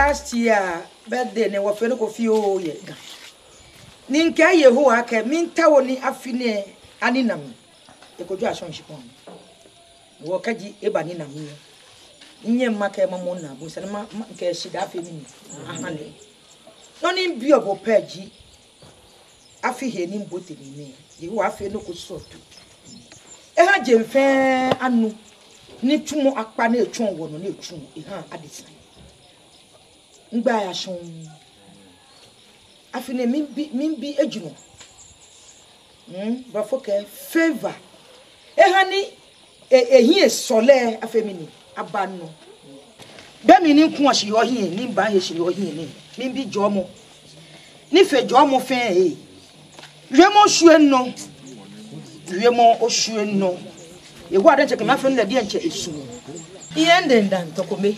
last year birthday ne wo fe no ko fi o ye ga ni nka ye ho aka minta woni afine ani nam e ko ju aso nshipon wo kaji e ba ni nam ni nye maka mamo na bo se ma nka shida afi mi ahane no ni bi obo paji afi he ni mbote ni ne ye wo afi no ko soto e ha je mfe anu ni tumo akpa na etwon wo no na etwon e ha adisa ngba ya shon afine mimbi ejuno ba foke favor ehani ehie sole afemini abano be mi ni kun ohye ohie ni ba ye hye ohie ni mimbi jomo ni fe jomo fe remo shuenno remo oshuenno egu ade cheke ma fe na de enche esu iye ndendan tokome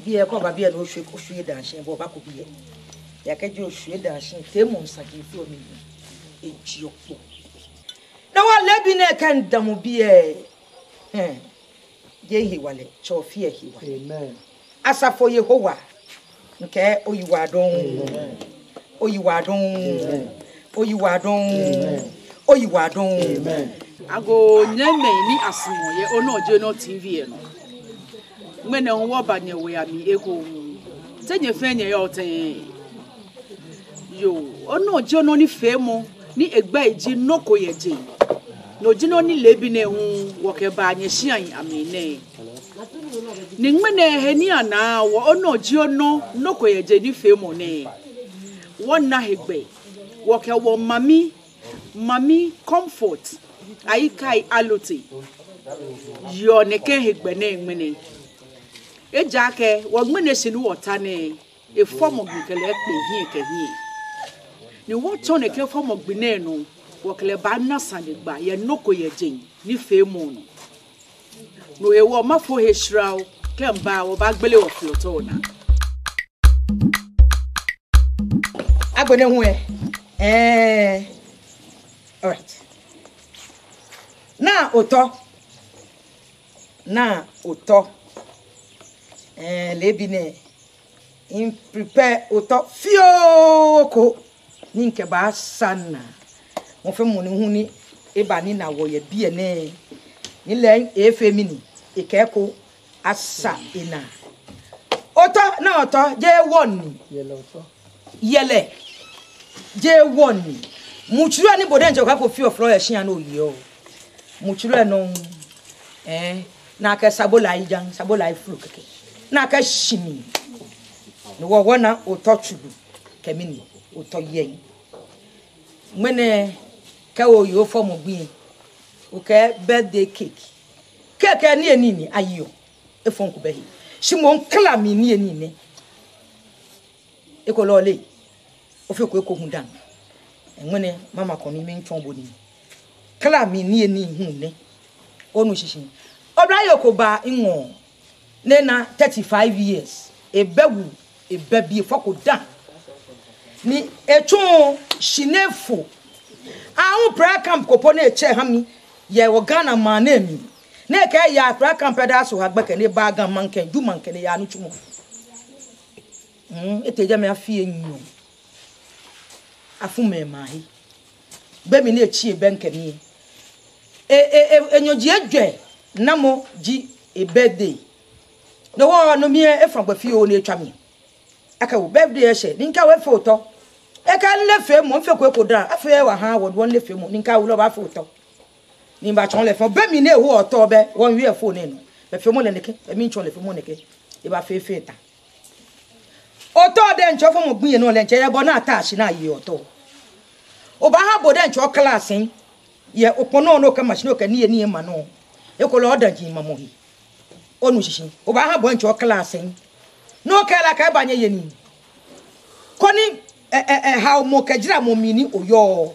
biye ko ba biye no hwe da hye bo ba ko biye ya ka je hwe da hye temu nsage fi o mi ejiopo na wa lebi na kan damu biye je hiwale cho fie hiwale amen asafo Yehowa nke oyiwadon amen ago nyame ni asimo ye ono je no tv e no ngene wo banye we ami ego tenye fenye yo ten yo ono je no ni femo ni egba eji noko yeje no je no ni lebi na hu wo ke banye hyian amene ni ngene he ni ana wo ono je no noko yeje ni femo ne wona hegbe wo ke wo mami comfort aikai alote yo ne ke hegbe na ngene ejake wo ngene sinu wota ne e form of nkele ekpe hie ke hie ni wo to ne ke form of gbine no wo kele ba na sandegba ye noko ye jin ni femu no e wo mafo he shraw ke mba wo ba gbele wo floto na agbene hu all right na oto lebi ne in prepare oto fioko ni nke ba sana mo fe mo ni hu ni e ba ni na wo ye bie ne ni le efemini ikeko asa ina oto je won yele je won muchuru ani bodenje kwa ko fi ofro ya hia na oyi o muchuru no na ka sabola ijan sabola iflu keke na ka shimi no wo wona otochubu kemini otoyen mwene ka o yo form gbin o ka birthday cake ni enini ayo e fonku behi shimo nkla mi ni enini e ko lole o fe ko hundan mwene mama ko ni mi nchombo ni kla mi ni eni hu ne onu shishin obrayo ko ba inwo ne na 35 years ebewu ebebi foko dan ni etun shinefo ahun prayer camp kopo na eche hami ye wo Ghana man na mi na ka ya prayer camp da so hagbeke ne ba gan manken du manken ya no chumo eteja me afie nyu afu me mahi be mi na echi benkeni enyoji adwe namo ji a birthday no wo no mi e from gbafie o na etwa mi aka wo birthday e she ninka we foto e ka nlefe mo nfe ko da afa wa ha wo won lefe mo ninka wo lo ba foto ni ba chon le fo be mi na ehu oto be won wi e phone no be fe mo le neke be mi chon le fe mo neke e ba fe ta oto de ncho fo mo gbin no le nche ye bo na attach na yi oto oba ha bo de ncho class ye opono no ka machine o ka ni ma no e ko lo da ji ma mo hi onu shishin oba ha bo ncho class no ka la ka banye ye ni koni how mo ka jira mo mini oyo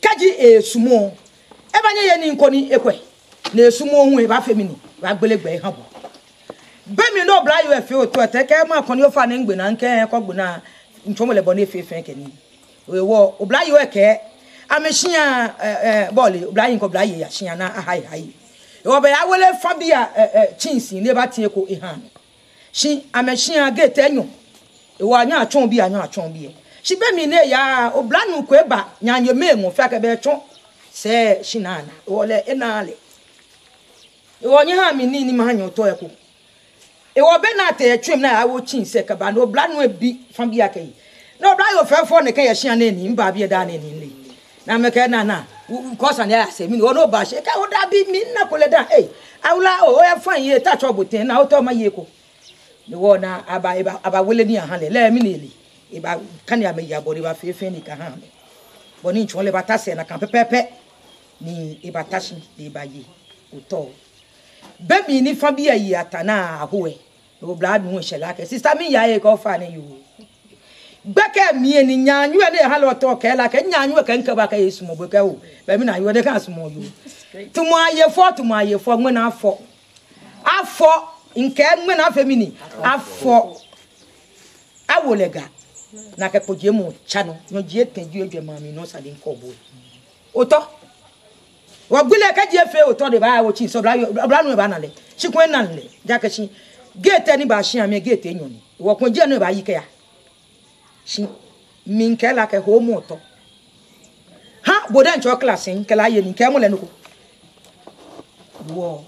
kaji esumo e banye ye ni nkoni ekwe na esumo hu e ba femini ba gbelegbe ha bo be mi no bra you e fe o to te ka ma koni o fa na ngbe na nke ko gbu na nchomo le bo na efe ke ni wo obla you e ke amehia ball obla yin ko bla ye ya hia na hai wo be ya wele fabia chinsi ne ba tie ko ihan She ameshia get enyo. E wa nya atwon bi anya atwon bi. She be mi ne ya oblanu kweba nya nye memu fa ka be twon. Se shinana. Wole enale. E wo nya ha mi ni ma anya to eko. E wo be na ta etwem na awo chin se ka ba no oblanu bi fa bi akai. No obla yo fefo ne ka ye hia na ni mba bi da na ni le. Na me ka na because an ya say me no ba she ka wo da bi mi na kole da eh awula o e fan ye ta trouble ten na o to ma ye ko. Me wo na aba wele ni han le mi ni le. E ba kan ya me ya body ba fefe ni ka han. Boni nchon le ba ta se na kan pepepe ni e ba ta shi de ba ye o to. Be mi ni fa bi ayi atana ahoe. No blood nu she la ke sister mi ya e ko fa ni you. Beke mi ni nyanyu e ne ha lo to ke la ke nyanyu e ke nka ba ka yesu mo beka o. Be mi na yo de kan smo you. Tumo aye fo ngwe na afo. Afo nke ngwe na afemini afo awolega na ke poje mu cha no no je tenju edwema mi no sade nko bo oto wo gbile ka je fe oto de ba wo chi so bra no ba na le chikwen na le jakashi gate ni ba shi ame gate enyo ni wo kon je no ba yi ke ya shi min ke la ke ho mu oto ha bodan cho class nke la ye ni ke mu le no ko wo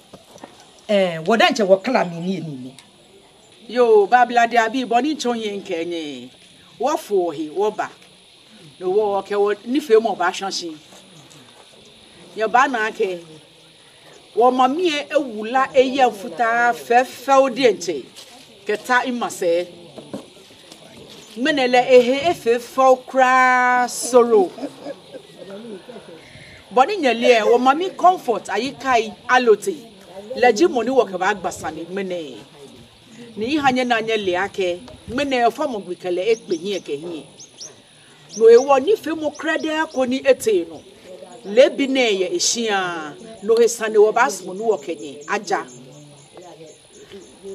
wodan che wo kala mi ni yo babla de abi boni chonye nkenye wo fo hi wo ba no wo ke wo ni fe mo ba shansin ye ba na ke wo mamie ewula eye mfuta fefew de nche keta imase menele ehe efefew kra soro boni nyele wo mami comfort ayikai alote leji moni wo ke ba gbasane mene ni hanye na nye le ake mene famo gbikele ekpenyi ekehi no ewo ni fe mo krede ko ni ete no lebi na ye ehia no hesane wo basmo no wo kenye aja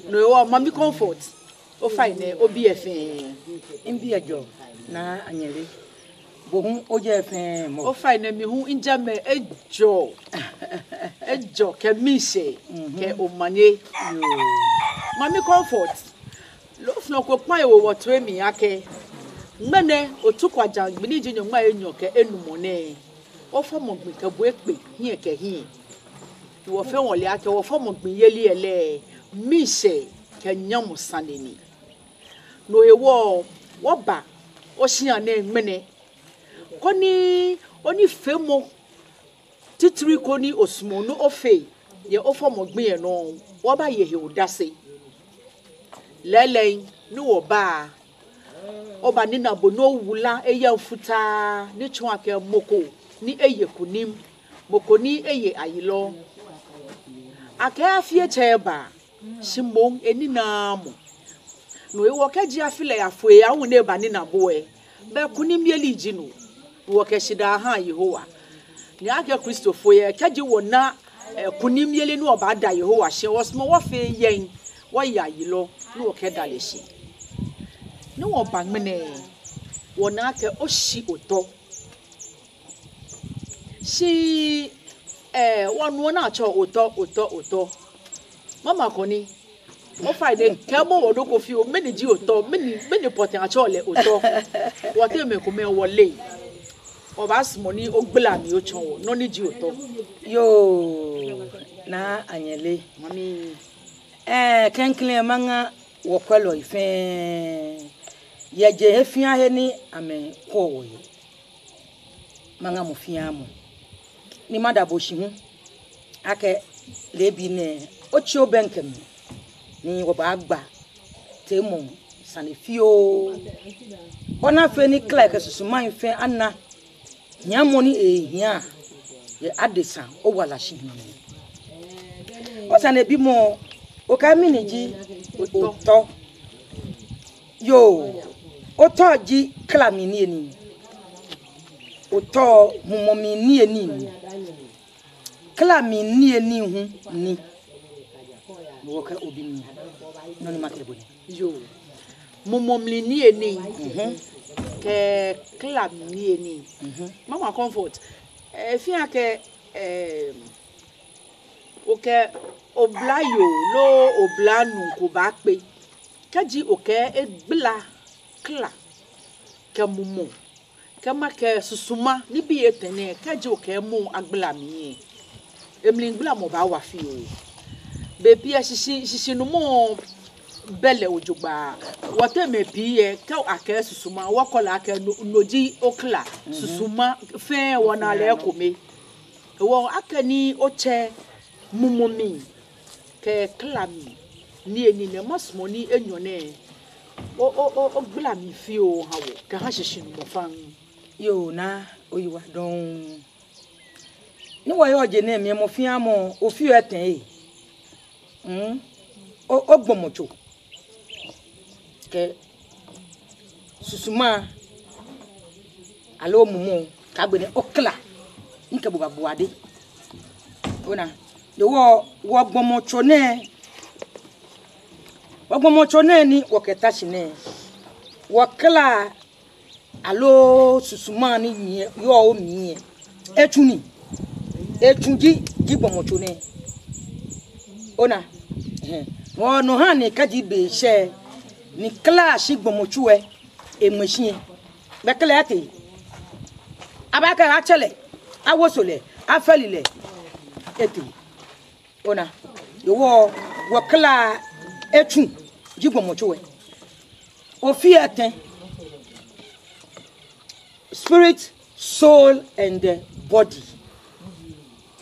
no ewo mami comfort o fine obi efe imbi ajo na anyele bohun oje efe mo o fine mi hu injame ejo ke mise ke omanye mami comfort lo fno ko pan ewo woto emi ake mene otukwaja gbini jinyo ma enyo ke enumone o fomo gbin ke bo epe hie ke hie wo fe won le ake wo fomo gbin yeli ele mise ke nyam saneni no ewo wo ba o hia na mene koni oni femo titiri koni osmo no ofe ye o fomo gbin e no wo ba ye he odase lele ni wo ba oba ni na bo no wula eye mfuta ni tun ake moko ni eye kunim moko ni eye ayilo ake afie cheba simon eni na mo no e wo keji afile ya fo ya hu ne ba ni na bo e be kunim yeli ji no wo ke shida ha Yehowa ni ake Christopher ye keji wo na kunim yeli no oba da Yehowa hye wo smo wo fe yen wo ya ayilo ni wo ke dale shi ni wo ba mene wo na ke o shi oto shi wonu na cho oto mama koni o fa de ke mo wo do ko fi o meni ji oto meni poten acho le oto wo te me ko me wole o ba smo ni o gbela mi o chon wo no ni ji oto yo na anyele mami kenkle manga wo kwelo ife ye je efia he ni ame ko wo manga mo fia mo ni madabo shi hu ake lebi ne ochi obenkem ni wo ba gba temo sanefio ona fe ni clark susuman fe anna nyamoni ehia ye adesa o wala shi o sanebi mo o ka miniji oto yo oto ji klamini eni oto mumomini eni klamini eni hu ni wo ka obini no ni matlebo yo mumomini eni ke klamini eni mama comfort fi ake oke oblayo lo oblanu ko ba pe kaji oke e bla kla ke mumu ke ma ke susuma ni bi etene kaji oke mu agbla mi emlin bla mo ba wa fi o bebi a sisi no mo bele ojugba wote me biye ka ake susuma wakola ake noji okla susuma fe wona le komi wo ake ni oche mumumi ke klami ni eni ne masmo ni enyone o gbla mi fi o hawo ka ha sisi no fan yo na oyiwa don ni wo yo je na mi mo fi amo o fi eten o gbomocho ke susuma alo mumu ka gbe ni okla nke bo babuade ona de wo gbomocho ne ni wo keta shine wo kla alo susuma ni yo o mi etunji gbomocho ne ona wo no ha ni kaji be she ni clash gbomochuwe emachine be kla ate abaka achele awosole afelile ete ona wo kla etun gbomochuwe ofiaten spirit soul and the body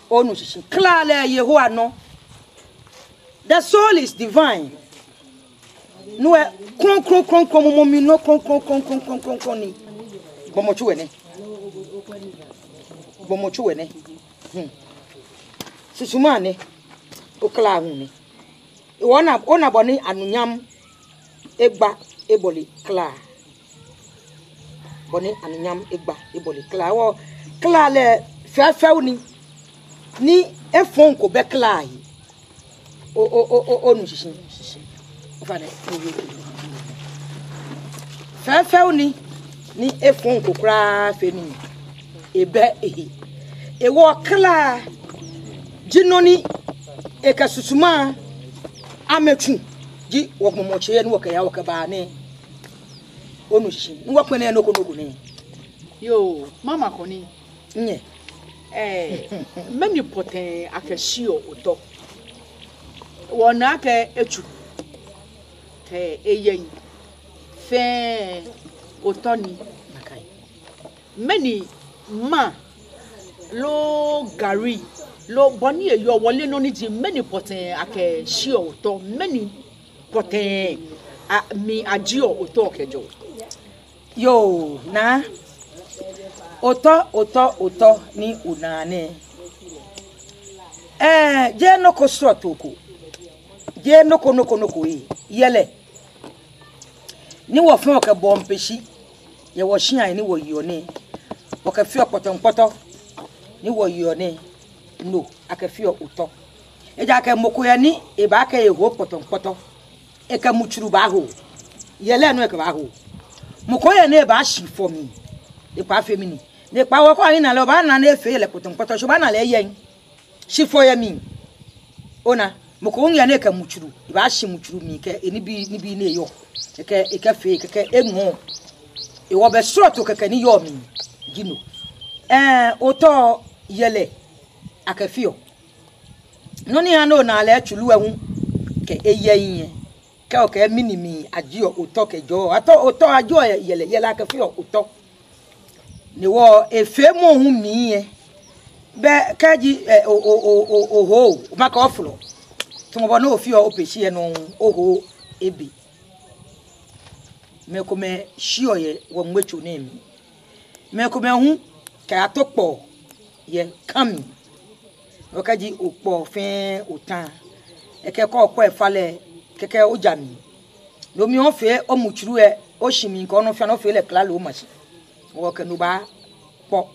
onu shishi kla le yehowa no. The soul is divine. No, kron momi no kron ni. Bomochuwe ne. Susuma ne. Okla hu ne. Ona boni anunyam egba eboli kla. Boni anunyam egba eboli kla. Wo kla le fefe ni efon ko be kla yi. Nu shishi ofane fe ni efun kokra fe ni ebe e wo kla jinoni e ka susuma ametu ji wo momoche ye ni wo ka ya wo ka ba ni onu shishi wo pene no ko ni yo mama koni nye many poten akashio oto wona ke echu ke eyen fe otoni makai many ma lo gari lo boni eyo wole no ni ji many poten akashio oto many poten mi ajio oto kejo yo na oto ni unane je no ko sotoko je noko yele ni wo fun ka bompeshi ye wo hia ni wo yone wo ka fi opotonpoto ni wo yone no aka fi oto e ja ka mokoya ni e ba ka ye ho potonpoto e ka muchuru ba ho yele no e ka ba ho mokoya ne ba shi for me e pa fe mi ni ne pa wo ko yin na lo ba na na efe yele potonpoto so ba na le yen shi for ya mi ona moko nya ne ka muchuru ba shi muchuru mi ke eni bi ne yo e ka fe ke enu e wo be sort ke ni yo mi gino oto yele akafio no ni ano na ale chulu ehun ke eyeyin ke o ke minimi ajio oto ke jo oto ajo yele akafio oto ni wo efe mo hun mi yen be kaji oho maka oflo tumo no ofi o pechi no oho ebi me kome shio ye wo mwechu nemi me kome hu ka atokpo ye kami o kaji opo fin otan eke ko ko efale keke ojami lo mi on fe o muchuru e o shimi nko no fe no fe le klalo o machi wo ke no ba po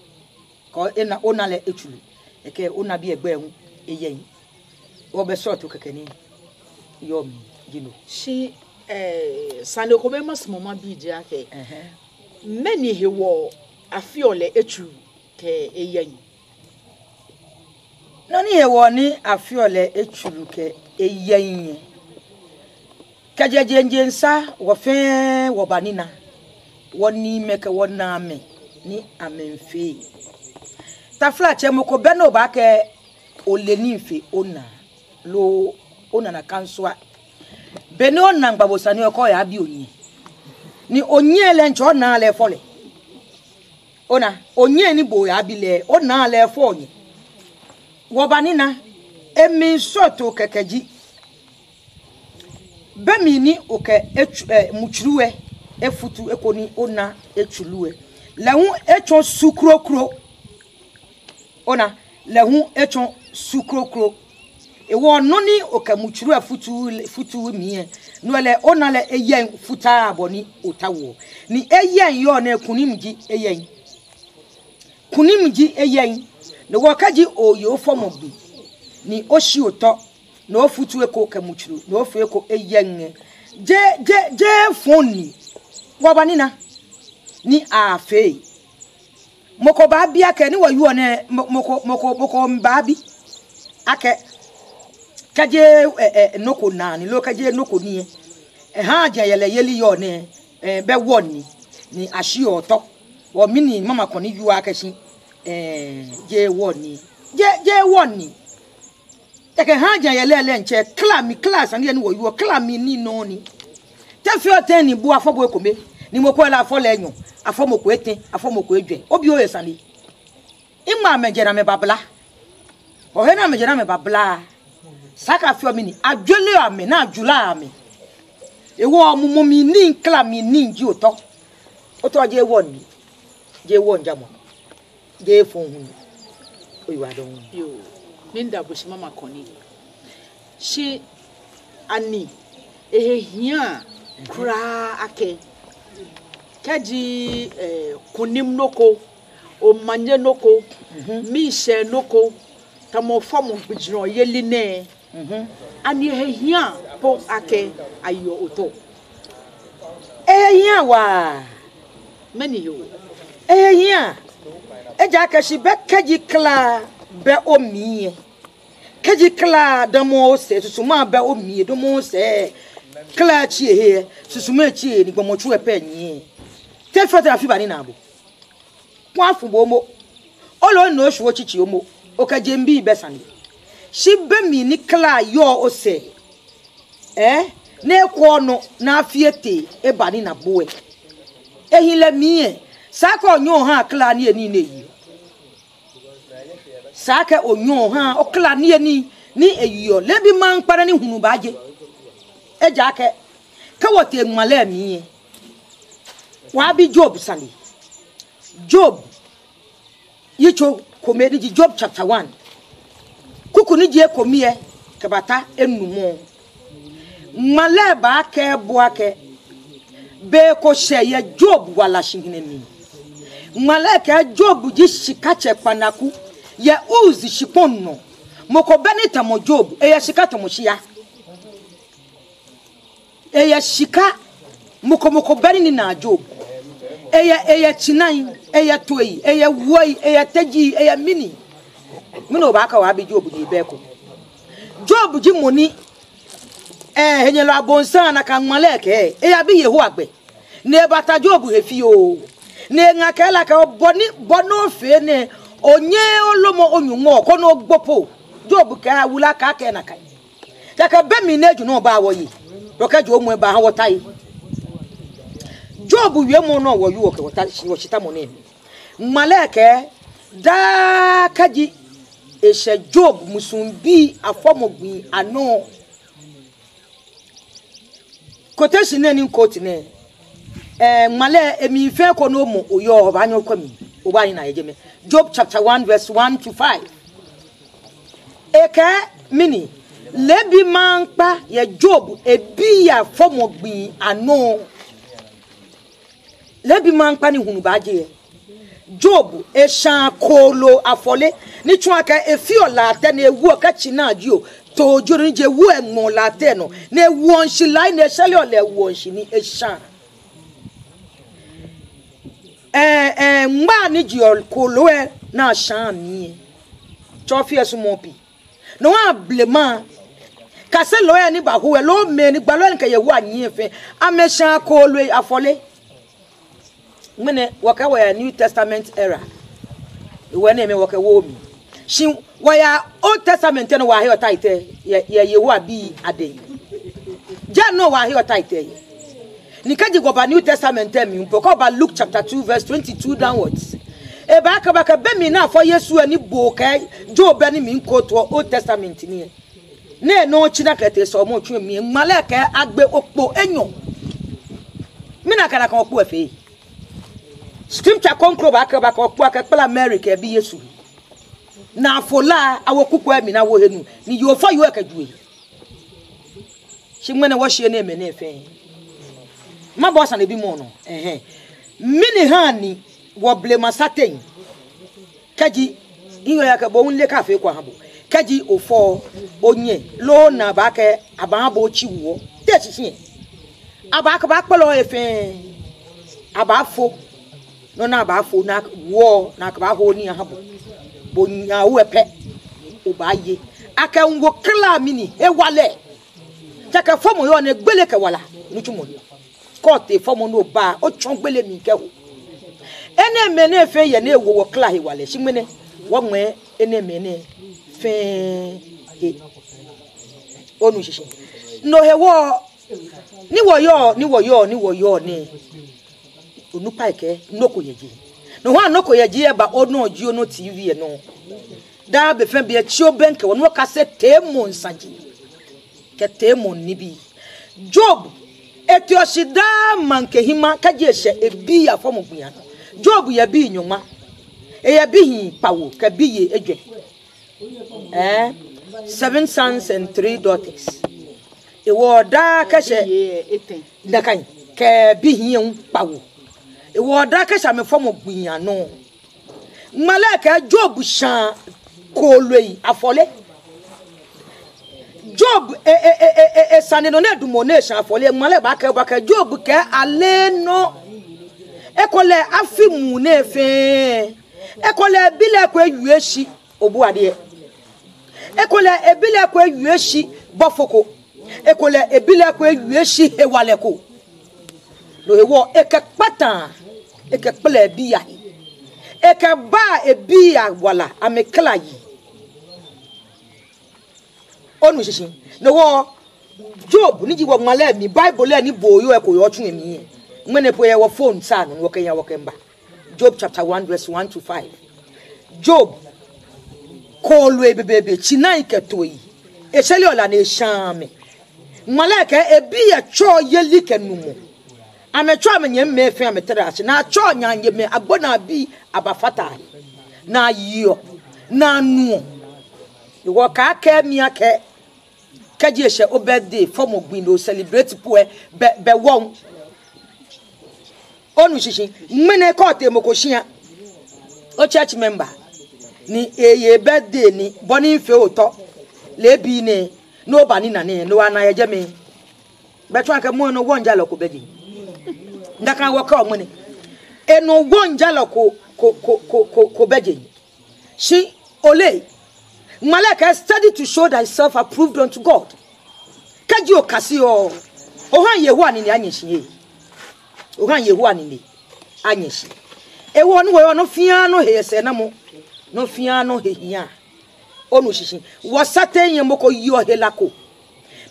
ko ena onale echulu eke ona bi egbe hu eyen wo be sort keke ni yo mi gino shi sande ko be masmo ma bi je ake many he wo afiole echu ke eyen no ni he wo ni afiole echulu ke eyen kajejenjensa wo fe wo banina woni meke wona me ni amenfe tafla chemoko beno ba ke oleni mfe ona lo ona na kanswa beno na gbabosani oko ya bi onyi ni onye le ncho na le fole ona onye ni bo ya bi le ona le fonyi wo banina emi soto kekeji bemini oke muchuruwe efutu ekoni ona echuluwe lehu echon sukrokro ona lehu echon sukrokro ewo noni oke muchuruwe futu miye nuele ona le eyen futa aboni otawo ni eyen yo na kunimji eyen ne wokaji oyo fomobi ni oshi oto no futu eko kemuchuru no fu eko eyen je foni wabanina ni afe moko ba bia ke ni wayu ne moko mbabi ake kaje noko na ni lo kaje noko ni ha je yeli yo ne be woni ni ashi oto wo mini mama koni yu akashi je woni eke hanja yelele nche klami class ande ni wo yu klami ni no ni tefi oten ni bu afobo ekome ni moko la afo lenyo afo moko eten afo moko edwe obi o yesani ima mejera me babla o he na mejera me babla saka fi o mi ni adwele ame na ajula ame ewo omumo mi ni klami ni nji oto je won jamo je fun oyi wa don yo Minda bushima makoni. She ani ehia kura ake. Kaji kunim noko o manje noko mishe noko tamo fomu bujiro yeli ne. Ani ehia po ake ayo oto. Ehia wa meni yo. Ehia eja kashi be kaji kla be omiye keji kla damo se susuma be omiye domo se kla chi he susuma chi ni gbomo chu epe nyi te fata afi bani na abo kwa fu bo mo olo no hwo chichi omo o ka jembi be sande shi be mi ni kla yo o se na ekwo no na afiete e bani na boe ehile miye saka onyo ha kla ni eni na yi saka onyo ha okla ni eyiyo lebi man para ni hunu baje eja ke ka wote nwale mi wa bi Job sali Job yicho komedi di Job chapter 1 kuku ni je komie kabata enumo nwale ba ke boake be ko sheye Job wala shingine mi nwale ke Job ji shikache panaku ye uzi shiponno moko benita mo Job eya shika to moshia eya shika moko beni na Job eya chinan eya toyi eya woi eya teji eya mini ba ka wa bi Job di beko Job ji moni henyelo abonsa na kan maleke eya bi yehu agbe ne bata Job hefi o ne ngakela ka bono fe ne onye olomo onyumo ko no gbopo Job ka wula ka ke na kai taka be mi na ju no ba wo yi ro ka ju omu ba ha wotai Job wie mo no wo yu o ke wota wo chita mo ne maleke da kaji eshe Job musumbi afomogbi ano koteshi ne ni quote ne male emi fe ko no mo oyo ba nyo kwami obani na yejeme Job chapter 1 verse 1 to 5 eke mini lebi manpa ye Job ebi ya fomogbi ano lebi manpa ni hunu baje Job eshan kolo afole ni tun aka efi ola te na ewu aka china dio to jori je wu enwon la te no na ewu onshi lai na esele ola ewu onshi ni eshan mba ni jiol kolo e na shan mi chofi esumopi no wa blema kase lawyer ni ba ho lo me ni gba lo nka ye hu anyi efe amesha ko lo afole mene waka wa New Testament era we na me waka wo mi shin waya Old Testament no wa he otaite ye hu abi aden ja no wa he otaite ni kaji go ba New Testament mi mpoko ba Luke chapter 2 verse 22 downwards e ba ka be mi na for Yesu ani bo kai Job ani mi nko to Old Testament ni ne no china kete so mo twa mi maleke agbe opo enyo mi na kana kan opo afi scripture konkro ba ka opo akapela America bi Yesu na afola awokuko mi na wo henu ni yo fa yo akadue shimene wo hye na me na efe ma bossa na bi mo no mini hani wo blema satan kaji iyo yakabo unle kafe kwa habo kaji ofo onye lo na ba ke ababo chiwo te sisi abaka ba kpolo efe abafo no na abafo na wo na ka ba ho ni habo bonya wo epe obaye aka ngo kla mini ewale taka fomo yo na gbele ke wala nuchumo kote fomo no ba o chon gbele mi ke ho ene me na efe ye na ewo wo kla he wale shimene wo nwe ene me ne fe he onu shishi no he wo ni wo yo ni onupa ike noko yeji no ho anoko yeji e ba onu oji onu TV e no da be fe be chi obenke wonu ka se temo nsaji ke temo ni bi Job etioshida manke hima kaje ehye ebi ya fomo buya Job ya bi nyoma e ya bi hi pawo ka bi ye edwe 7 sons and 3 daughters e wo da ka hye da kan ka bi hi en pawo e wo da ka hye me fomo buya no malaka Job shan ko loi afole Job sane no na dumonation afole male ba ka Job ke ale no ekole afimu na efe ekole bile kwa yueshi obuade ekole ebile kwa yueshi bofoko ekole ebile kwa yueshi hewaleko lo ewo ekepata ekepele biya ekeba ebiya wala amekla yi onu shishin no wo Job ni ji wo male mi Bible ni boyo ekoyo tun emi mwene po ye wo phone sa no wo kenya wo kemba Job chapter 1 verse 1 to 5 Job kolwe bebebe chinai ketoi e sheli ola na shame malaka ebi ya cho ye likenumu amecho amenye mmefe ameterase na cho nyanye me agbona bi abafata na yiyo na nu wo ka ka mi ake kaji ehye obedi form ogbin no celebrate poe be won onu shishi mmene court emokoshia o church member ni eye birthday ni boni fe oto le bi ne no bani na ne no ana ye me betu aka mo no wonja loko beji ndaka woka omune eno wonja loko ko beji she ole malaka study to show thyself approved unto God kaji okasi o han yehu ani ni anyeshi ohan yehu ani ni anyeshi ewo no we no fia no heyese na mo no fia no hehia onu shishi wo satan ye moko yi o helako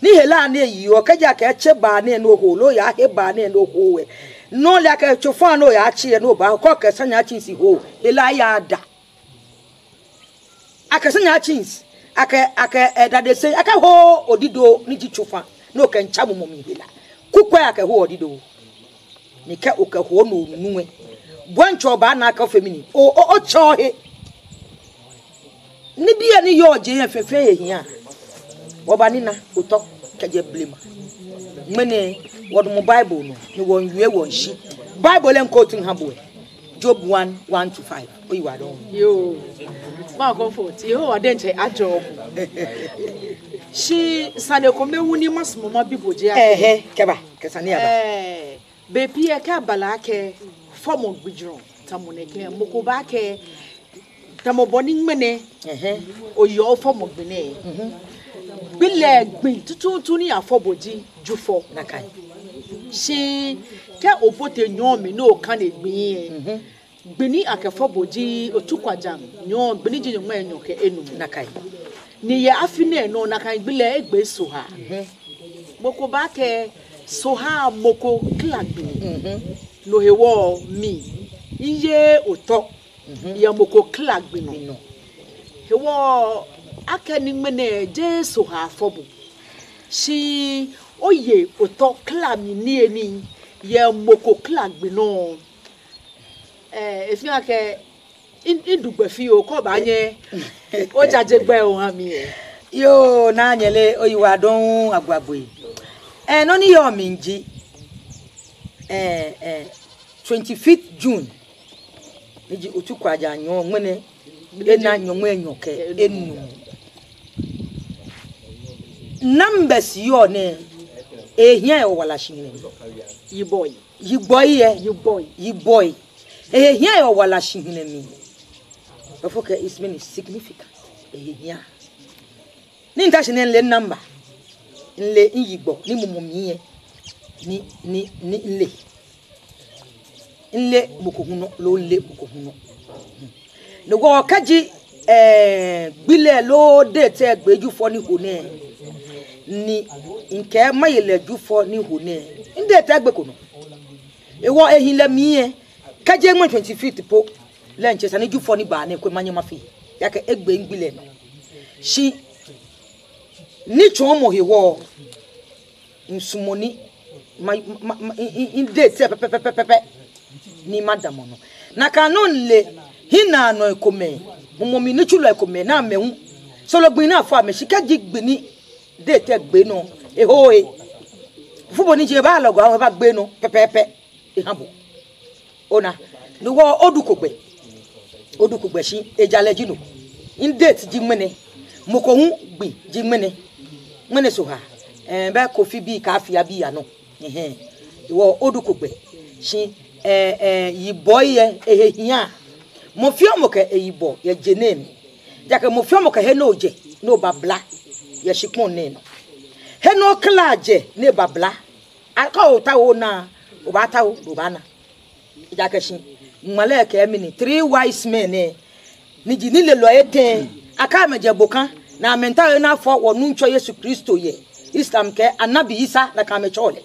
ni hela na yi o kaja ka eche ba na no ho lo ya he ba na no ho we no la ka chofan no ya chi no ba ko ka sanya chi si ho hela ya da aka sanya chi aka edade se aka ho odido ni ji chofan no ka ncha mo mi hela kukwa aka ho odido ni ka o ka ho no nuwe bwancho ba na aka femini o cho he ni bia ni yo je ye fefe ye hia obani na uto kaje blema mene wod mo Bible no ni won wie won shi Bible en quoting habo Job 1:1 to 5 o yi wa don yo ma comfort yo adenche ajob shi sane ko mewu ni masmo ma biboje ake keba kesane aba be pie ka balake form gbijron tamuneke mokoba ke tamo boni mene oyo form gbene bile gbin tutu ni afoboji jufo nakai shi ke obote nyomi no kan egbin gbini akefoboji otukwajam nyo gbini jinyo ma enyoke enu nakai ni ye afine no nakai bile egbe so ha moko ba ke so ha moko klagbe no hewo mi iye oto ya moko klagbe no hewo akani mene Jesu ha fobo shi oye oto klami ni eni ye moko klagbe no efi ake indugbe fi o ko ba yen o jajegbe o han mi yo na nyele oyiwa don agbagbe no ni yo minji 25th June eji otukwaja nyo nwene ena nyo enyoke enu numbers yo ne ehia e wala shine yi boy ehia e wala shine mi ofoke is mean significant ehia ni ntashi ne le number nle yigbo ni mumumi ni nle bukuhuno lo le bukuhuno no go kaji gbile lo date egbeju fo ni hone ni nke mayele ju fo ni hone nde te egbe kono ewo ehin le mi kaje mo 25th po le nche sani ju fo ni ba na ekwe manye mafi yake egbe ngbile no shi ni chomo hewo nsumoni inde te pepe ni madamo no na kanon le hina no ekome momomi ni chulo ekome na mehu solo gbin na fa me shika jigbe ni de te gbe no ehoe fubo ni je ba logo awon ba gbe no pepe ehabo ona no wo odukogbe shi ejaleji no inde ti jimene moko hu gbi jimene mene so ha be kofi bi ka afia bi ya no wo odukogbe shi yiboye ehehia mo fiomo ke eyibo ye jenem jake mo fiomo ke he no je no babla ye shikon ne no he no klaje ne babla aka ota wo na obata wo obana jake shi nwale ke emi ni 3 wise men ni ji ni le lo eten aka meje bokan na menta na fo wonu ncho Yesu Kristo ye Islam ke anabi Isa na ka me chole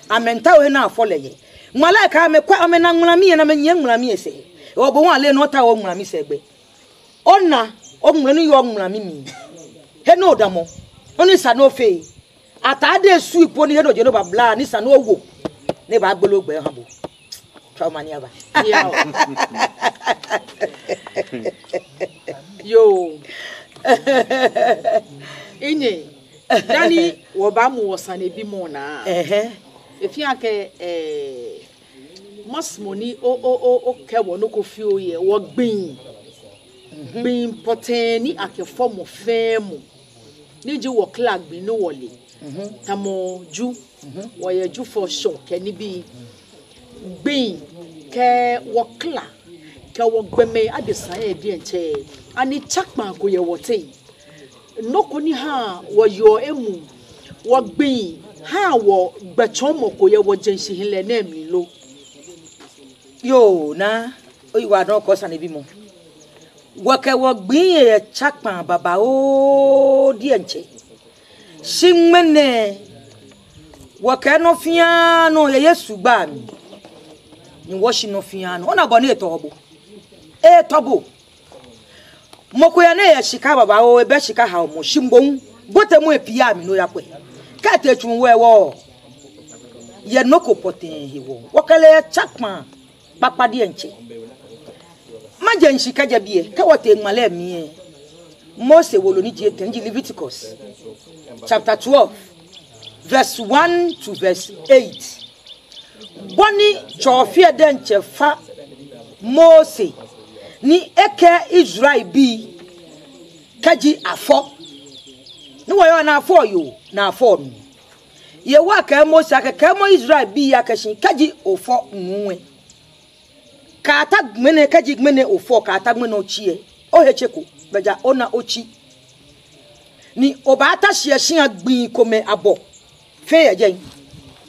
amenta we na afo leye nwale ka me kwa amena nwlami na menye nwlami ese obo won ale no ta wo nwlami segbe ona o nwlani yo nwlami mi he no damo oni sa no fe atade su ipo ni he no je no babla ni sa no wo ne ba gbologbe han bo trauma ni aba yo inye dani wo ba mu wosane bi mo na efi ake masmoni o kewo no ko fi oye wo gbin poteni ake form femu ni ji wo clag bi no wole tamo ju wo ye ju for sure ke ni bi gbin ke wo clag ke wo gbeme adesan e bi enche ani chakma ko ye wote noko ni ha wo yo emu wo gbin ha wo gbechon moko ye wo jenshi hinle na mi lo yo na oyiwa don ko san bi mo wo ke wo gbin ye chakpan baba o di enche shimene wo ke no fiano ye Yesu gba mi ni wo shi no fiano ona bo na etobo moko ya na ye shika baba o ebe shika ha mo shimbon bote mu epia mi no ya kwe ka te tun wewo ye noko poten hiwo wakale chakman papa di enche maje nshika jabie ka wote ngmale mi Mose wolo ni je tenji Leviticus chapter 12 verse 1 to verse 8 boni chofie denche fa Mose ni eke Israel bi kaji afo ni wo na afo yo na afo nu ye wa ka Mose aka mo Israel bi ya kashin kaji ofo nwe ka ta gmene kaji gmene ofo ka ta gmene ochie o hecheko beja ona ochi ni obata hye gbin kome abo fe agen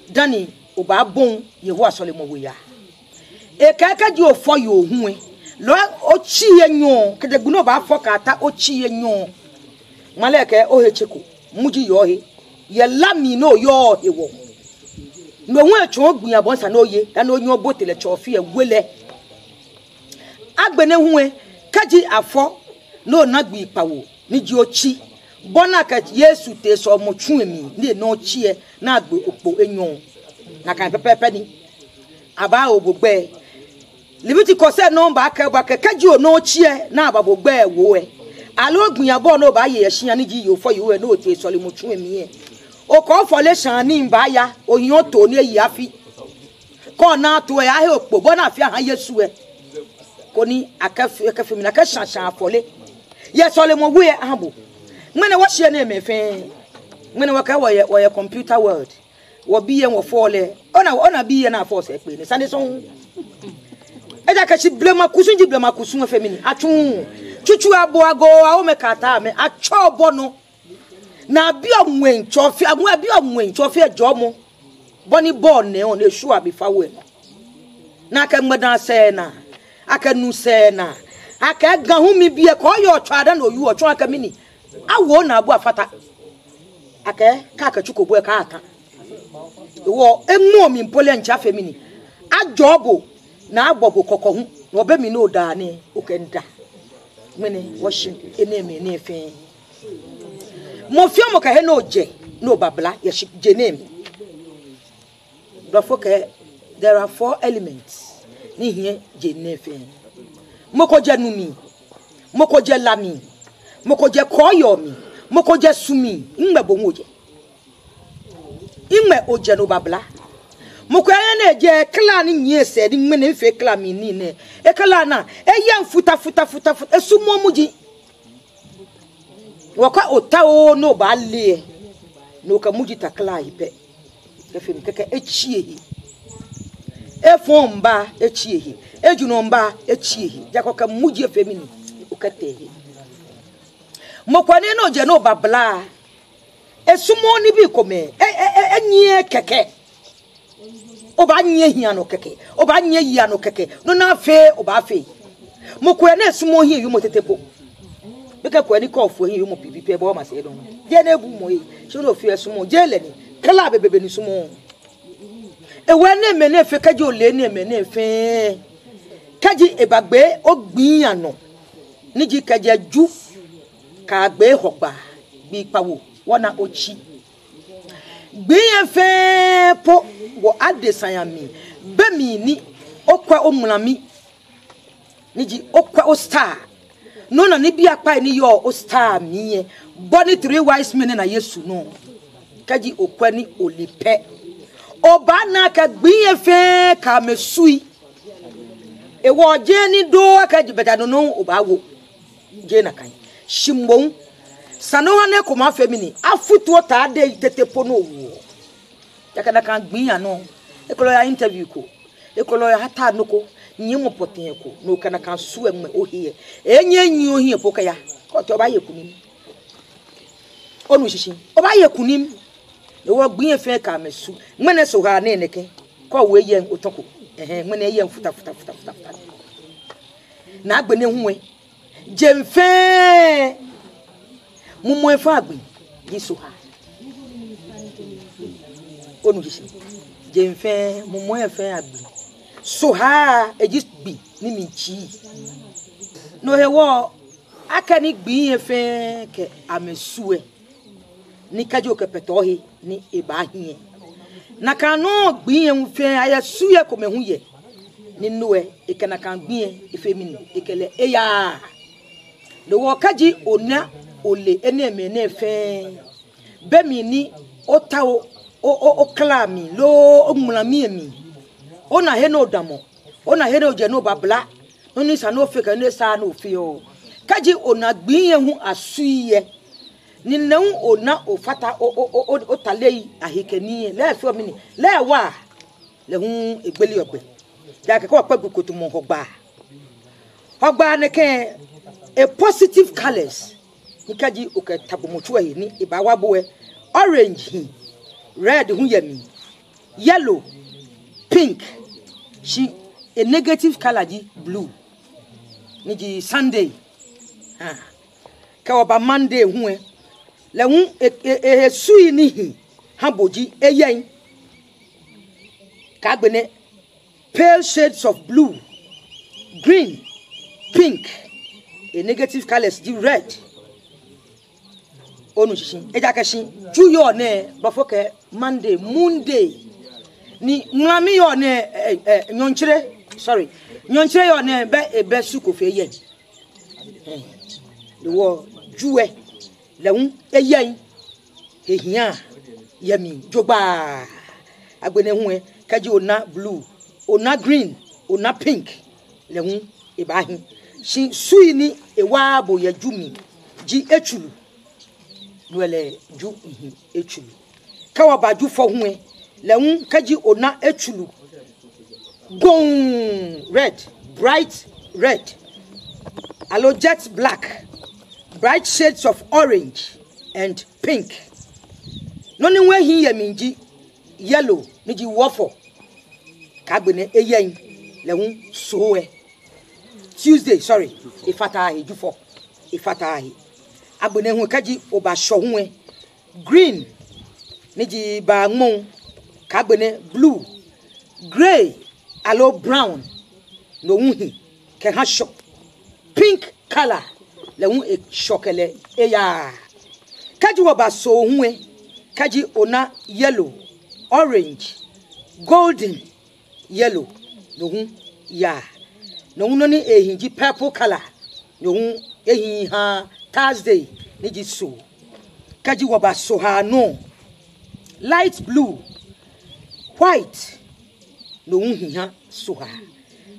dani oba bon yeho asole mo we ya e kaka di ofo ye ohun lo ochi yenyo kedegu no ba afọ kata ochi yenyo maleke ohecheko muji yo he ye lami no yo ewo no hu echo ogbin abonsa na oye na onye obotele chofi ewele agbene hu kaji afọ no nagbi pawo ni ji ochi bona ka Yesu te so mo twu emi ni no chi na agbe opo enyon na kan pepepe ni aba obogbe Leviticus say no ba kaji o no chi na ababogbe wo alo ogbin abo no ba ye hia ni ji yo fo yo no te so le mo twu emi o ko fo le san ni ba ya oyin o to ni eyi afi ko na to ya he opo bona afi han Yesu ko ni akafi mi na ka shan afole ye so le mo we ahabo mene wa hye na emefe mene wa ka wo computer world wo biye wo fole ona biye na force pe ni sande so eja ka shi blema kusun femini atun chuchu abo ago awo me kata me acho bono na bi onwen chofi agwa bi onwen chofi ejo mo boni born ne on esu abifa we na ka mmedan se na aka nu se na aka ga hu mi bie ko yo twada na oyu otwa aka mini awo na abu afata aka ka chukobu e ka ata wo emu mi mpole ncha femini ajobo na agbobo kokko hu no be mi no da ni okenda mene washi eneme ne fe mo fi mo ka he no je no babla ye je name do foke there are 4 elements ni here je ne fe moko je numi moko je lami moko je koyo mi moko je sumi ngbe bo moje ingme oje no babla moko na je kla ni nyese di mene mfe kla mi ni ne e kla na e yan futa esumo muji waka otawo no ba le no ka muji takla ipe ke fem keke echiehi e fomba echiehi ejunomba echiehi jakoka muji efemini ukatehi moko ne no je no babla esumo ni bi kome enye keke oba nye hia no keke oba nye yia no keke no na fe oba fe moko ne esumo hia yu motetepo beka ko ni ko fo hia yu mo pipi bo ma se do je na ebu mo yi so no fi esumo je le ni kala bebebe ni sumo ewe ne me ne fe kaji ole ne me ne fe kaji ebagbe ogbin ano ni ji kaji aju ka gbe hogba bi pawo wona ochi gbiye fe po wo adesanyami be mi ni okwa omulami ni ji okwa o star no na ni bia pa ni yo o star mi body 3 wise men na Yesu no kaji okwa ni olipe oba na ka gbiye fe ka mesui e wo je ni do kaji beta no oba wo je na kan shimbon sanowa ne koma femini afutu ta de tetepo no wo yakana kan gbinya no ekolo ya interview ko ekolo ya hata no ko nyimo poten ko no kana kan su em ohie enye nyi ohie poka ya ko to ba ye kunim onu shishin oba ye kunim e wo gbinya fe ka mesu mene so ha ne neke ko we ye otoko mene ye futa na agbene huwe jemfe mumo efa agbi yiso ha onu jisi jemfe mumo efa agbi so ha ejisbi ni michi no hewo akani gbi efe ke amesue ni kajo ke petohi ni ebahie na kanu gbi enfe ayasuye ko mehuye ni noe ekana kan gbi efe mini ekele eya lo wakaji ona ole eneme ne fe be mi ni otawo o klami lo omulami emi ona he no damo ona he no je no babla oni sa no fe ka ne sa no fe o kaji ona gbin hu asuye ni nan ona ofata o talei ahikeni le fe o mini le wa le hu egbeli ogbe ja ke ko pagukoto mo hogba ne ke a positive colors nikaji okatabomochua ni ibawa boe orange red hu yami yellow pink she a negative color ji blue niji Sunday ka oba Monday hu le hu sui ni hi haboji eyen ka gbene pale shades of blue green pink a negative colors ji red onu shishin eja kashin ju yo ne bafoke Monday Monday ni nwami yo ne nyonchire sorry nyonchire yo ne be suko fe yen the wo juwe lehun eyen ehia yami jogba agbene hu kaji ona blue ona green ona pink lehun ibahin shi sui ni ewa bo ya jumi ji echulu nuele ju echulu kawa ba ju fo hu lehun kaji ona echulu gon red bright red alo jet black bright shades of orange and pink noni we hin yaminji yellow niji wofo kagbene eyen lehun sowe Tuesday sorry ifata he jufo ifata he agbene hu kaji oba sho hu green niji ba ngun kagbene blue gray alo brown no hu ke ha sho pink color lehun e shokele eya kaji oba so hu kaji ona yellow orange golden yellow no hu ya no hu no ni ehinji purple color no hu ehin ha Thursday ni ji so kaji woba so ha no light blue white no hu ha so ha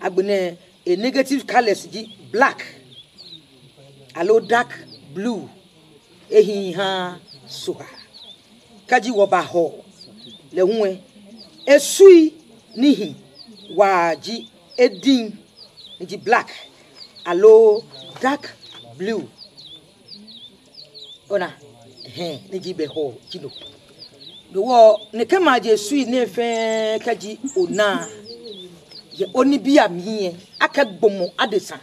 agbene a negative colors ji black alo dark blue ehin ha so ha kaji woba ho le hu esui nihi waji edin nji black alo dark blue ona nji be ho kilo do wo ne kama je sui ne fe kaji ona ye oni bia miye aka gbomo adesa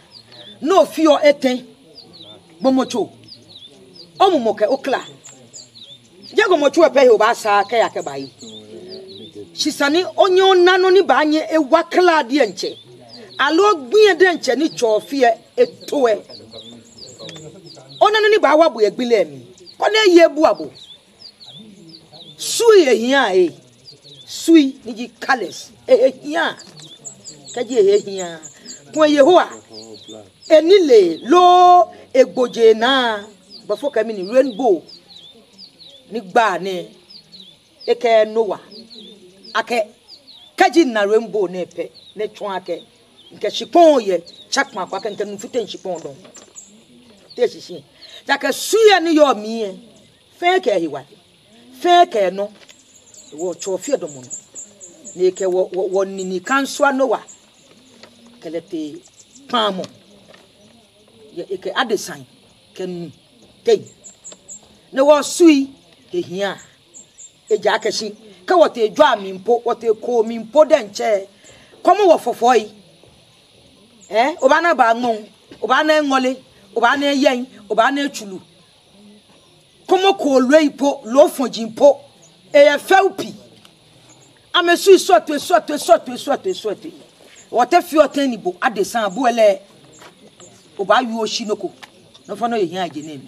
no fio eten gbomocho omumoke okla jago mocho epe o ba sa ka ya ke bayi shisani onyo nano ni banye ewakla de nche alo gbin de nche ni chofie etoe onano ni ba wabu egbile mi kona ye buabo sui ehia sui ni ji colors ehia kaji ehia pon yehoa enile lo egboje na before kami ni rainbow ni gba ni eke Noah ake kaji na rainbow ne pe ne twon ake nke shipon ye chakma kwa nke nfute shipon don te sisi taka suya ni yo mi fe ke hiwa fe ke no wo chofie do mo ne ke wo nini kanso Noah kelete pamo ye eke adesan ken tei ne wo sui ehia eja akashi ka wote edwa mimpo wote ko mimpo de nche komo wo fofoi oba na ba ngon oba na ngole oba na yen oba na chulu komo ko loipo lo fonjimpo e felpi amesu sote wote fi otani bo adesan abuele oba yu oshinoko no fa no ehia agene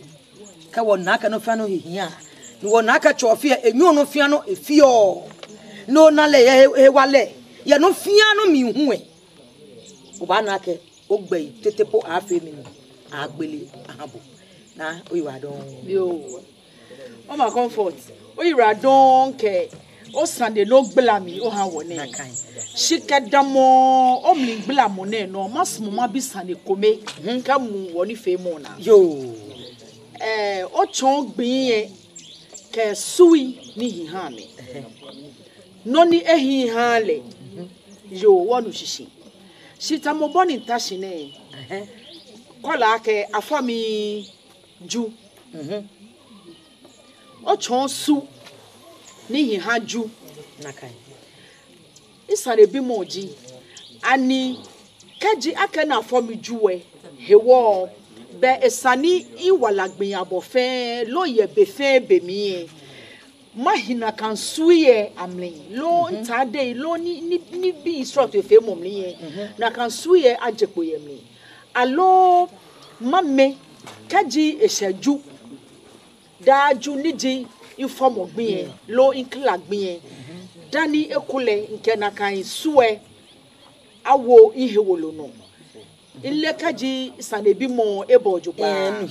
ka wo na aka no fa no ehia ni wona aka chofia enyu no fia no efio no na le he wale ye no fia no mi hu oba na ake ogbe tetepo afa mi agbele ahabo na oyiwa don yo o ma comfort oyiwa don ke o Sunday no gbela mi o ha woni shikedamo o mi gbela mo ne no masmo ma bi Sunday kome ka mu woni fe mo na yo o chon gbin ye ke sui ni hihame noni ehihale yo wonu shishi shita mo boni tashine kola ke afami ju Ochon su ni hihaju nakai isare bi moji ani kaji aka na fomi juwe hewo be esani iwalagbin abofe lo ye befe bemie mahina kan suye amle lo ntade lo ni bi instruct fe momle na kan suye ajepo yemle alo mamme kaji esaju daju niji inform ogbin lo inkla gbin dani ekule nke na kan suwe awo ihewolo no ile kaji sanebi mo ebojo pa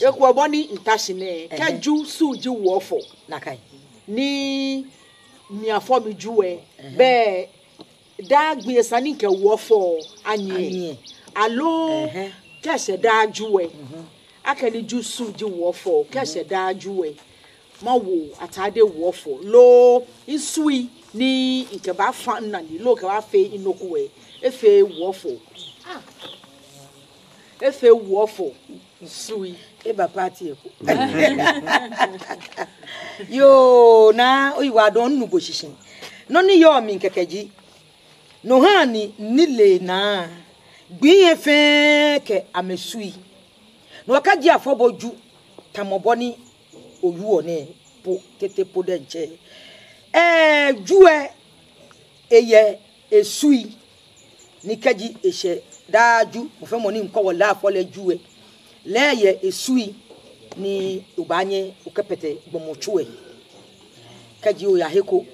eku oboni ntashine kaju suji wofo nakai ni mi afomi juwe be da gbin sani nke wofo anye alo kese da juwe akani ju suji wofo kese da juwe mawo atade wofo lo isui ni nke ba fa na ni lo ka ba fe inokuwe efe wofo sui eba party eko yo na oyiwa don nugo shishin no ni yo mi nkekeji no hani nile na gbiye fe ke amesui no kaji afoboju tamoboni oyu one po tete po denche juwe eye esui ni kaji eshe daju mo fe mo ni nko wala afole juwe leye esui ni ubanye ukepete bomochuwe kaji o ya heko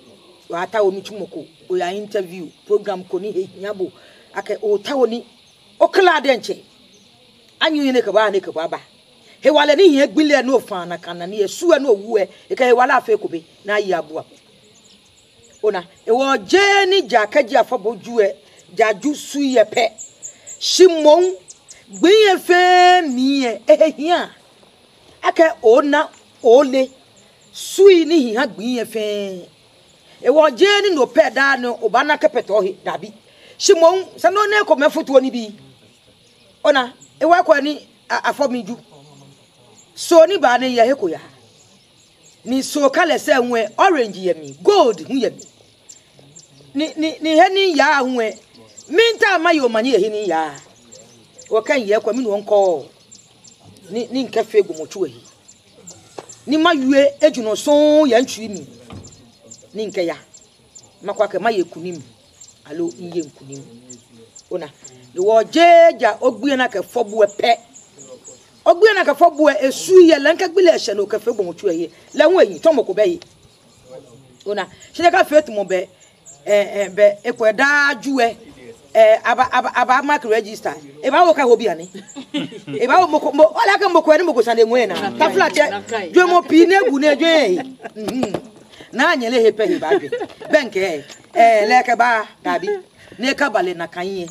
o ata o mitumoko o ya interview program ko ni henyabo ake o tawo ni o kla denche anyu ne ka ba he wale ni he gbile no fa na kana ni esuwe no wuwe e ka he wala afa ekobe na yi abua ona e wo je ni jakaji afabojuwe jaju suye pe shimon gbiye fe miye ehia aka ona ole sui ni hi ha gbiye fe e wo je ni no pe da no obana kepeto hi dabi shimon sano ne ko mefuto ni bi ona e wa kwa ni afomiju so ni ba ne ya heko ya ni so kale se nwe orange ye mi gold hu ye mi ni he ni ya nwe minta ma yo manye he ni ya o kan ye kwa mi no nko ni nkafe gomochu hi ni mayue ejuno so ya ntwi mi ni nke ya makwa ka maye kunim alo iye nkunim ona ni wo jeja ogbie na ka fobu epe ogbe na ka fobu esu ye lanka gbile ehye no ka fe gomochu ye lanwe yi tomoko be yi ona shine ka fe tumo be be ekweda juwe aba mark register e ba wo ka hobi ani e ba wo moko ala ka moko ni moko sande nwe na ta flat dwe mo pi na egu na dwe na anyele hepe he ba dwe benke leke ba dabi ne ka bale na kanye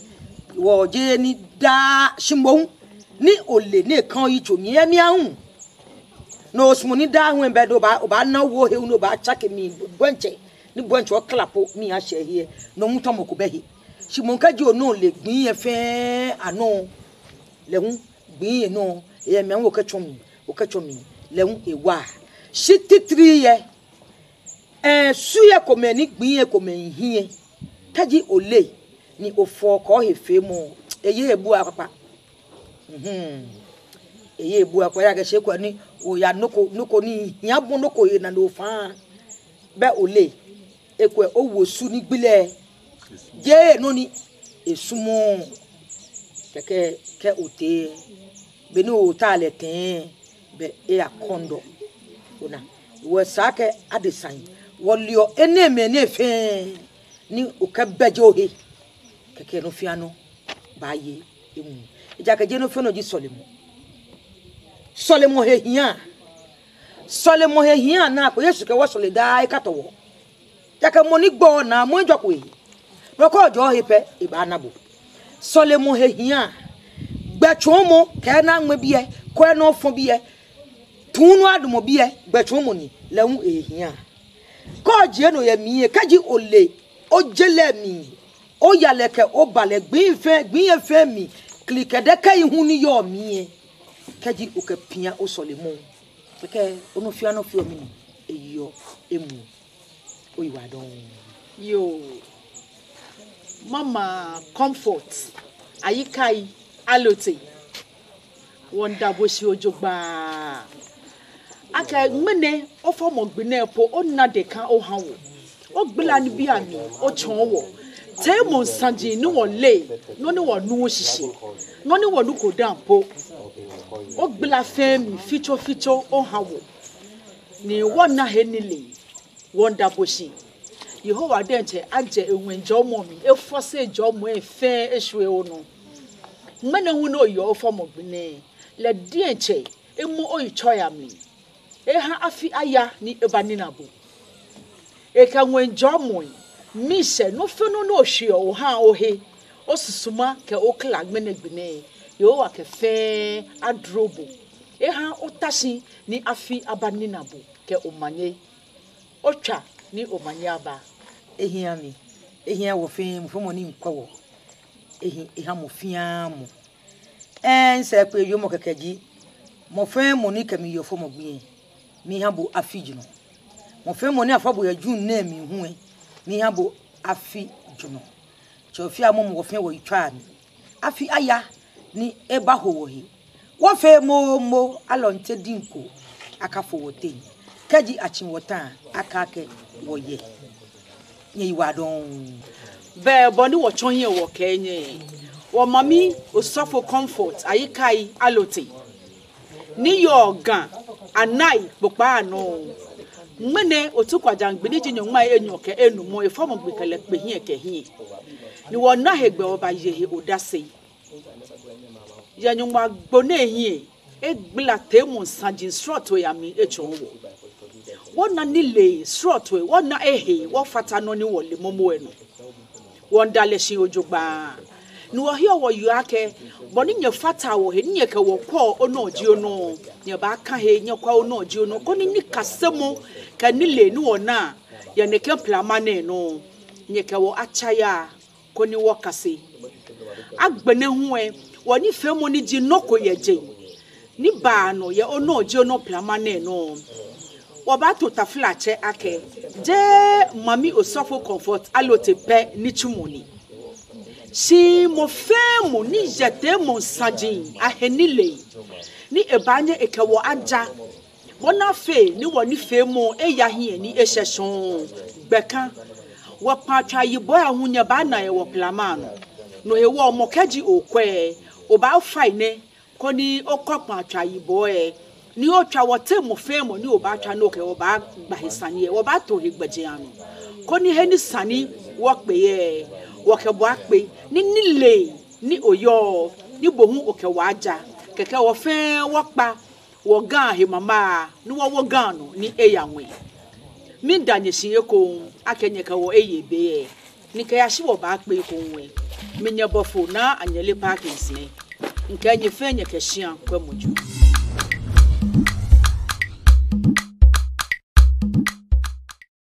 wo je ni da shimbon ni ole ne kan yi chomi emi ahun no osmo ni da ahun be do ba na wo he no ba chake mi bonche ni bonche o klapo mi a she here no muto moko be he shimon kaji o no le gbin ye fe ano lehun gbin ye no e me an wo ka chomi lehun ewa shiti 3 ye suye ko me ni gbin ye ko me hie kaji ole ni ofo ko he fe mo eye ebu apapa eye ebu akwa ya ga se kwa ni o ya noko ni yabun noko ye na no fa be ole ekwe owo su ni gbile je no ni esumo ke ote be no otale ten be e akondo ona wo sake adesan wo lio eneme ne fe ni o ka bejo he keke no fiano baye emu ejaka je no fe no ji solemo he hia na ko Yesu ke wo sole dai katowo jaka moni gbo na mo njoko yi roko jo hepe ibanabo solemo he hia gbechomo ke na nwe biye ko no fo biye tunu adumo biye gbechomo ni lehun ehia ko je no ye miye kaji ole o jele mi o yale ke o bale gbin efe mi klike de kai hu ni yo miye kaji ukapia usolemo ke onu fia no fio mi eyo emu oyiwadon yo mama comfort ayikai alote wonda boshi ojogba aka mene ofomo gbene po onna de kan o hawo ogbela ni bi ami o chonwo temo sanje ni won le no ni won nu osisi no ni won ko dan po ogbela femi ficho o hawo ni wona henile wonda boshi Yehowa denche anje enwenjo mo mi efose jo mo efe ehwe onu mene hu no yo ofomo gbene le denche emu oyichoya mi eha afi aya ni ebaninabo eka nwenjo mo mi se no fe no no hwe o ha o he osusuma ke okla gbene gbene Yehowa ke fe adrobo eha otashi ni afi abaninabo ke omanye otwa ni omanye aba ehia mi ehia wo fim fomo ni nkwo ehia mo fiam se pe yo mo kekaji mo fe mo ni kami yo fomo gbe mi ha bo afijino mo fe mo ni afabo ya jun na mi hu mi ha bo afijino cho fi amo mo fe wo itwa mi afi aya ni eba ho wo hi wo fe mo alonte dinko akafo wo ten kaji achinwota akake wo ye ye wadon be boni wo chonye wo kenye wo mami osofo comfort ayikai alote ni yo gan anai popa anu mene otukwaja ngbini jinyo nwa enyoke enumo efomo gbekele pe hin ekehin ni wo na hegbe oba yehe odase yanyu ma gbone hin egbla temu sanjin sroto ya mi echonwo wona nile sroto wona ehe wo fata no ni wole momo enu wonda leshin ojogba ni wo hia wo yuake boni nye fata wo he nye ke wo ko ono oji ono nye ba ka he nye kwa ono oji ono ko ni kasemo ka nile ni wona ya ne ke plamane no nye ke wo achaya ko ni wo kase agbene hu e woni femo ni ji noko yeje ni ba no ye ono oji ono plamane no Oba to taflache ake je mami osofo comfort alote pe ni chumoni si mo femo ni jete mo sanjin ahenile ni ebanye ekewo aja wona fe ni woni femo eya hie ni ehyeson gbeka wo patwa yibo ahunya ba na ye wo plamano no he wo mo kaji okwe oba faine koni okopatwa yibo ni otwa wote mo femo ni oba twa no ke oba gba hisani e oba to hegbaje anu ko ni heni sani wo pe ye wo ke bo ape ni nile ni oyo ni bohu oke waja keke wo fe wo pa wo gan he mama ni wo gan no ni eyanwe mi danye shi eko akenye ka wo eyebe ni ke ya shi wo ba pe ko nwe mi nya bofo na anyele parkins ne nke nye fe nye ke shian kwamuju